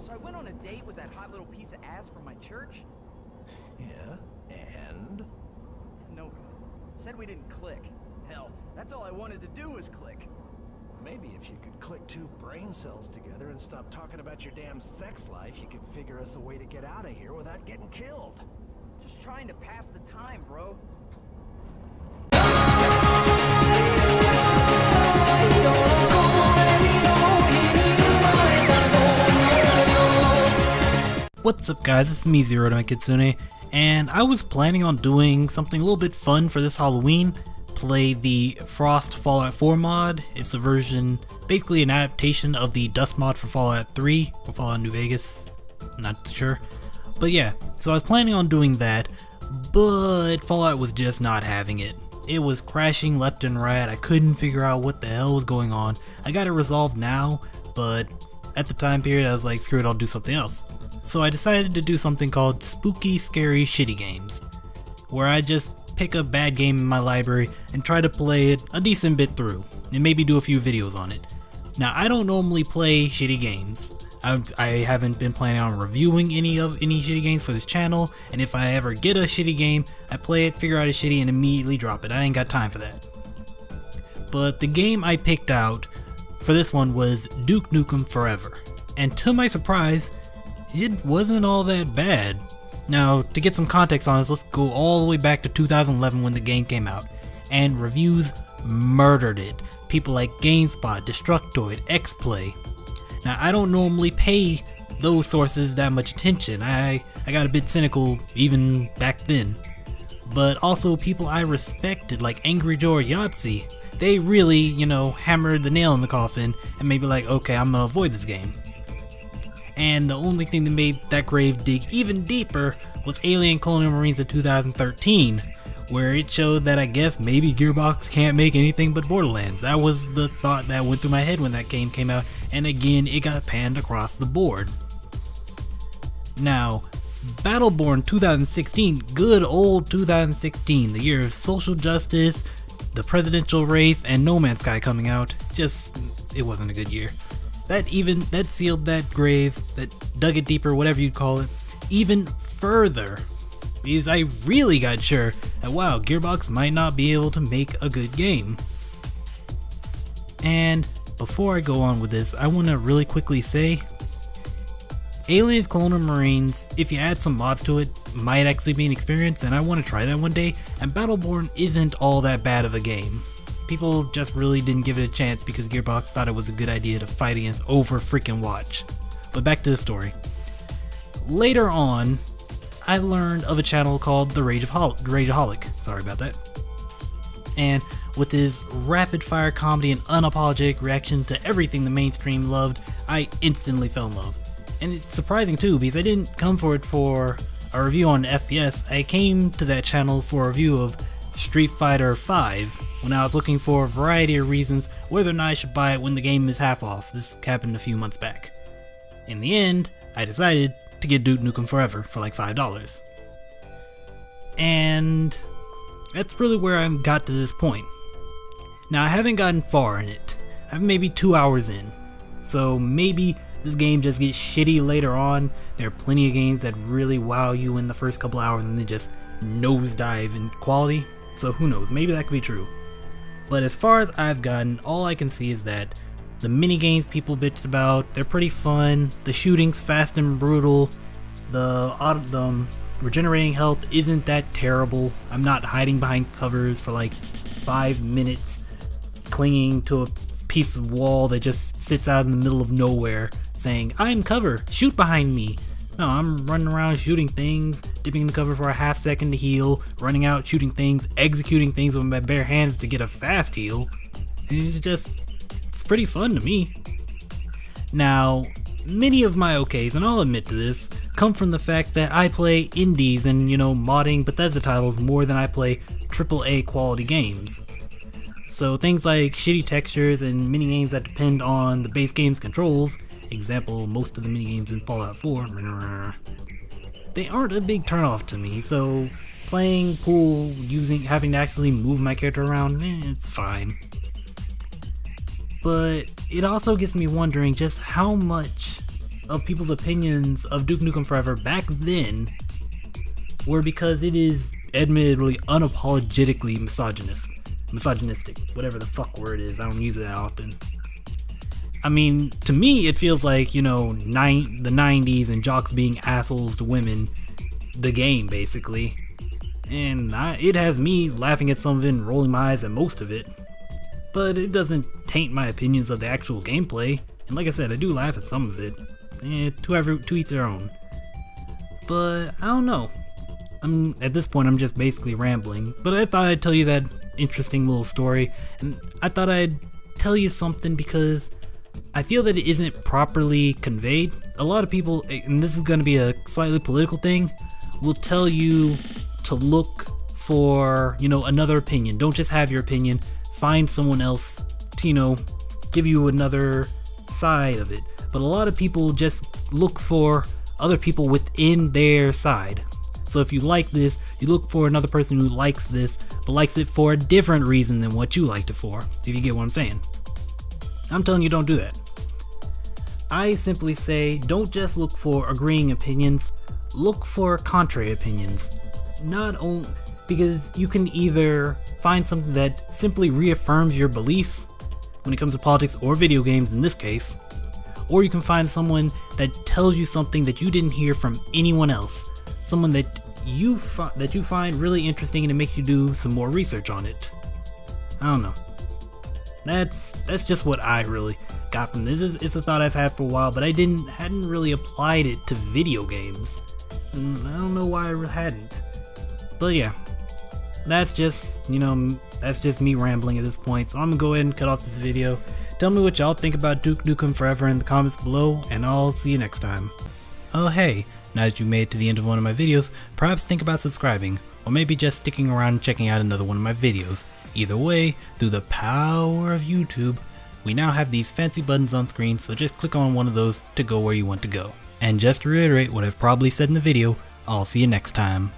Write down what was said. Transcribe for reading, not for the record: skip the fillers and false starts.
So I went on a date with that hot little piece of ass from my church. Yeah, and? No good. Said we didn't click. Hell, that's all I wanted to do was click. Maybe if you could click two brain cells together and stop talking about your damn sex life, you could figure us a way to get out of here without getting killed. Just trying to pass the time, bro. What's up guys, this is me, Zero to my Kitsune, and I was planning on doing something a little bit fun for this Halloween. Play the Frost Fallout 4 mod. It's a version, basically an adaptation of the Dust mod for Fallout 3, or Fallout New Vegas, not sure. But yeah, so I was planning on doing that, but Fallout was just not having it. It was crashing left and right. I couldn't figure out what the hell was going on. I got it resolved now, but at the time period I was like, screw it, I'll do something else. So I decided to do something called Spooky Scary Shitty Games, where I just pick a bad game in my library and try to play it a decent bit through, and maybe do a few videos on it. Now, I don't normally play shitty games. I haven't been planning on reviewing any shitty games for this channel, and if I ever get a shitty game, I play it, figure out it's shitty, and immediately drop it. I ain't got time for that. But the game I picked out for this one was Duke Nukem Forever, and to my surprise, it wasn't all that bad. Now, to get some context on this, let's go all the way back to 2011 when the game came out, and reviews murdered it. People like GameSpot, Destructoid, XPlay. Now, I don't normally pay those sources that much attention. I got a bit cynical even back then. But also people I respected like Angry Joe or Yahtzee, they really, hammered the nail in the coffin and maybe like, okay, I'm gonna avoid this game. And the only thing that made that grave dig even deeper was Alien Colonial Marines of 2013, where it showed that I guess maybe Gearbox can't make anything but Borderlands. That was the thought that went through my head when that game came out, and again it got panned across the board. Now, Battleborn 2016, good old 2016, the year of social justice, the presidential race, and No Man's Sky coming out, it wasn't a good year. That sealed that grave, that dug it deeper, whatever you'd call it, even further. Because I really got sure that wow, Gearbox might not be able to make a good game. And before I go on with this, I want to really quickly say, Aliens Colonial Marines, if you add some mods to it, might actually be an experience, and I want to try that one day, and Battleborn isn't all that bad of a game. People just really didn't give it a chance because Gearbox thought it was a good idea to fight against Overfreaking-Watch. But back to the story. Later on, I learned of a channel called The Rageaholic. Sorry about that. And with his rapid fire comedy and unapologetic reaction to everything the mainstream loved, I instantly fell in love. And it's surprising too, because I didn't come for it for a review on FPS. I came to that channel for a review of Street Fighter V when I was looking for a variety of reasons whether or not I should buy it when the game is half off. This happened a few months back. In the end, I decided to get Duke Nukem Forever for like $5. And that's really where I got to this point. Now, I haven't gotten far in it. I'm maybe 2 hours in. So maybe this game just gets shitty later on. There are plenty of games that really wow you in the first couple hours and then just nosedive in quality. So who knows, maybe that could be true. But as far as I've gotten, all I can see is that the mini games people bitched about, they're pretty fun. The shooting's fast and brutal. The regenerating health isn't that terrible. I'm not hiding behind covers for like 5 minutes, clinging to a piece of wall that just sits out in the middle of nowhere, saying, I'm cover, shoot behind me. No, I'm running around shooting things, dipping in the cover for a half second to heal, running out, shooting things, executing things with my bare hands to get a fast heal. It's pretty fun to me. Now, many of my okays, and I'll admit to this, come from the fact that I play indies and, modding Bethesda titles more than I play AAA quality games. So things like shitty textures and mini games that depend on the base game's controls, example, most of the mini games in Fallout 4, they aren't a big turnoff to me. So playing pool, having to actually move my character around, it's fine. But it also gets me wondering just how much of people's opinions of Duke Nukem Forever back then were because it is admittedly unapologetically misogynistic, whatever the fuck word is. I don't use it that often. I mean, to me, it feels like, you know, the 90s and jocks being assholes to women, the game, basically. And it has me laughing at some of it and rolling my eyes at most of it. But it doesn't taint my opinions of the actual gameplay. And like I said, I do laugh at some of it. To each their own. But, I don't know. At this point, I'm just basically rambling. But I thought I'd tell you that interesting little story. And I thought I'd tell you something because I feel that it isn't properly conveyed. A lot of people, and this is going to be a slightly political thing, will tell you to look for, you know, another opinion. Don't just have your opinion. Find someone else to, you know, give you another side of it. But a lot of people just look for other people within their side. So if you like this, you look for another person who likes this, but likes it for a different reason than what you liked it for, if you get what I'm saying. I'm telling you, don't do that. I simply say, don't just look for agreeing opinions, look for contrary opinions. Not only because you can either find something that simply reaffirms your beliefs when it comes to politics or video games in this case, or you can find someone that tells you something that you didn't hear from anyone else, someone that you find really interesting and it makes you do some more research on it. I don't know. That's just what I really got from this. It's a thought I've had for a while, but I hadn't really applied it to video games. And I don't know why I hadn't. But yeah, that's just me rambling at this point. So I'm gonna go ahead and cut off this video. Tell me what y'all think about Duke Nukem Forever in the comments below, and I'll see you next time. Oh hey, now that you made it to the end of one of my videos, perhaps think about subscribing, or maybe just sticking around and checking out another one of my videos. Either way, through the power of YouTube, we now have these fancy buttons on screen, so just click on one of those to go where you want to go. And just to reiterate what I've probably said in the video, I'll see you next time.